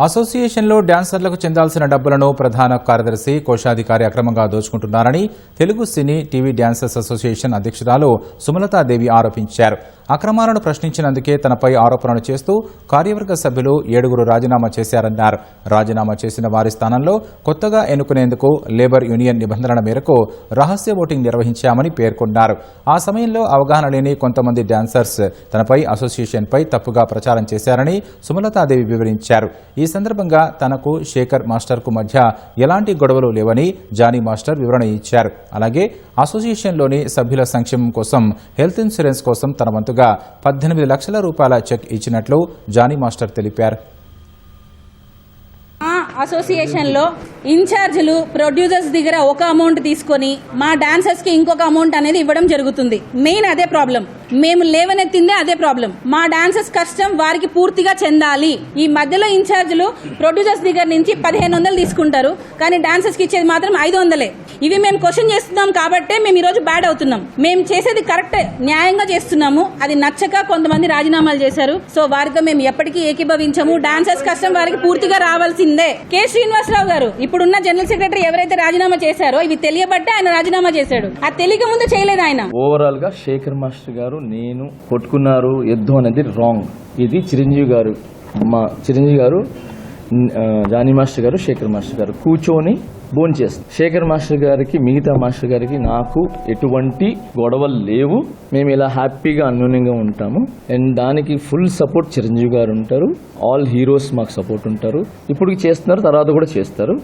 అసోసియేషన్లో డాన్సర్లకు చెందాల్సిన డబ్బులను ప్రధాన కార్యదర్శి కోశాధికారి అక్రమంగా దోచుకుంటున్నారని తెలుగు సినీ టీవీ డాన్సర్స్ అసోసియేషన్ అధ్యక్షురాలు సుమలతాదేవి ఆరోపించారు. అక్రమాలను ప్రశ్నించినందుకే తనపై ఆరోపణలు చేస్తూ కార్యవర్గ సభ్యులు 7 రాజీనామా చేశారన్నారు. రాజీనామా చేసిన వారి స్థానంలో కొత్తగా ఎన్నుకునేందుకు లేబర్ యూనియన్ నిబంధనల మేరకు రహస్య ఓటింగ్ నిర్వహించామని పేర్కొన్నారు. ఆ సమయంలో అవగాహన లేని కొంతమంది డాన్సర్స్ తనపై అసోసియేషన్పై తప్పుగా ప్రచారం చేశారని సుమలతాదేవి వివరించారు. ఈ సందర్భంగా తనకు శేఖర్ మాస్టర్కు మధ్య ఎలాంటి గొడవలు లేవని జానీ మాస్టర్ వివరణ ఇచ్చారు. అలాగే అసోసియేషన్లోని సభ్యుల సంక్షేమం కోసం హెల్త్ ఇన్సూరెన్స్ కోసం తన వంతుగా 18 లక్షల రూపాయల చెక్ ఇచ్చినట్లు జానీ మాస్టర్ తెలిపారు. అసోసియేషన్లో ఇన్ఛార్జీలు ప్రొడ్యూసర్స్ దగ్గర ఒక అమౌంట్ తీసుకొని మా డాన్సర్స్కి ఇంకొక అమౌంట్ అనేది ఇవ్వడం జరుగుతుంది. మెయిన్ అదే ప్రాబ్లం. మేము లేవనెత్తిందే అదే ప్రాబ్లం. మా డాన్సర్స్ కష్టం వారికి పూర్తిగా చెందాలి. ఈ మధ్యలో ఇన్ఛార్జీలు ప్రొడ్యూసర్స్ దగ్గర నుంచి 1500 తీసుకుంటారు, కానీ డాన్సర్స్కి ఇచ్చేది మాత్రం 500. ఇవి మేము క్వశ్చన్ చేస్తున్నాం కాబట్టే మేము ఈరోజు బ్యాడ్ అవుతున్నాం. మేము చేసేది కరెక్టే, న్యాయంగా చేస్తున్నాము. అది నచ్చక కొంతమంది రాజీనామాలు చేశారు. సో వారితో మేము ఎప్పటికీ ఏకీభవించము. డాన్సర్స్ కష్టం వారికి పూర్తిగా రావాల్సిందే. కె శ్రీనివాసరావు గారు ఇప్పుడున్న జనరల్ సెక్రటరీ ఎవరైతే రాజీనామా చేశారో ఇవి తెలియబట్టే ఆయన రాజీనామా చేశాడు. అది తెలియక ముందు చేయలేదు ఆయన. ఓవరాల్ గా శేఖర్ మాస్టర్ గారు నేను కొట్టుకున్నారు యుద్ధం అనేది రాంగ్. ఇది చిరంజీవి గారు జానీ మాస్టర్ గారు శేఖర్ మాస్టర్ గారు కూర్చొని బోన్ చేస్తారు. శేఖర్ మాస్టర్ గారికి మిగతా మాస్టర్ గారికి నాకు ఎటువంటి గొడవలు లేవు. మేము ఇలా హ్యాపీగా అన్యోన్యంగా ఉంటాము. అండ్ దానికి ఫుల్ సపోర్ట్ చిరంజీవి గారు ఉంటారు. ఆల్ హీరోస్ మాకు సపోర్ట్ ఉంటారు. ఇప్పుడు చేస్తున్నారు, తర్వాత కూడా చేస్తారు.